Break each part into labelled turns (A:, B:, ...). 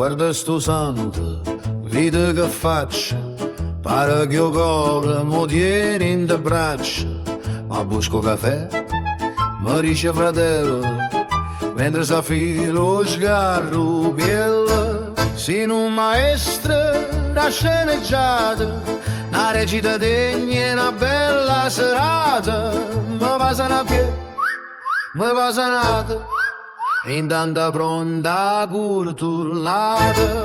A: guarda sto santo, vedi che faccia, pare che io corro, mo tieni in te braccia, ma busco caffè, mi dice fratello, mentre s'affilo sgarro piella, sei un maestro da sceneggiata, una recita degna e una bella serata, mi passa una piede, mi passa un'altra, in tanta pronta curtullata.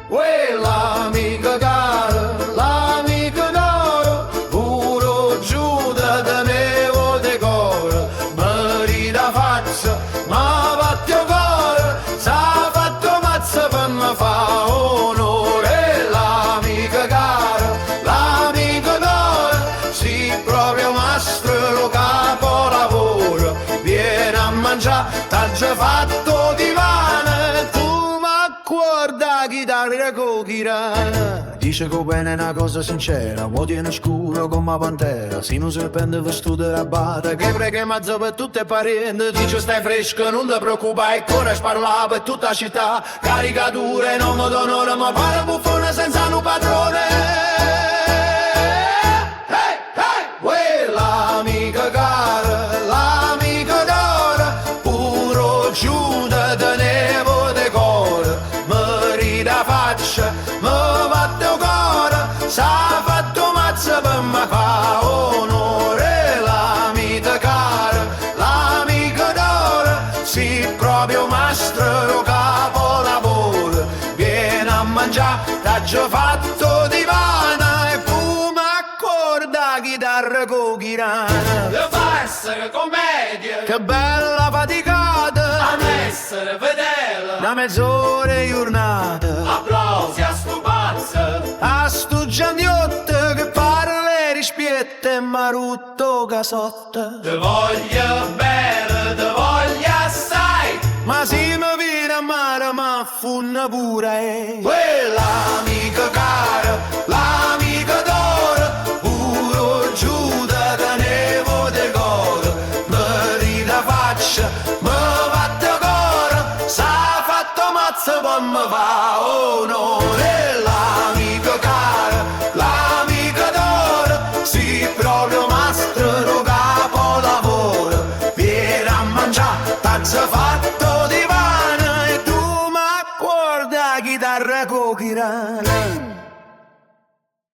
A: Uè, l'amica cara, l'amica d'oro, puro giù da tenevo decoro, marita faccia, ma battio cuore, s'ha fatto mazza per me fa onore. L'amica cara, l'amica d'oro, sì proprio mastro capolavoro, vieni a mangiare, t'ha già fatto divano, tu m'accorda chitarra con chirana. Dice che bene è una cosa sincera, mo tiene scuro come una pantera, si un serpente vestito da bata, che prega mazzo per tutte parenti, dice stai fresco, non ti preoccupare, ora sparla per tutta la città, caricature, non mi d'onore, ma pare buffone senza un padrone. Hey, hey, uè, l'amica cara, l'amica d'oro, puro giù da tenevo decoro, marita faccia, mi batte il cuore, s'ha fatto mazza per me fa onore. L'amica cara, l'amica d'oro, sì proprio mastro capolavoro, vieni a mangiare, t'ha già fatto divana, e fuma accorda chitarra con chirana.
B: Le fa essere commedia,
A: Che bella faticata,
B: a essere fedele,
A: da mezz'ora e giornata,
B: applausi a sto pazzo,
A: a sto giandiotto che parla rispietta e marutto casotta.
B: te voglio bene, te voglio assai,
A: Ma se mi viene a mare ma funna pure, quella amica cara,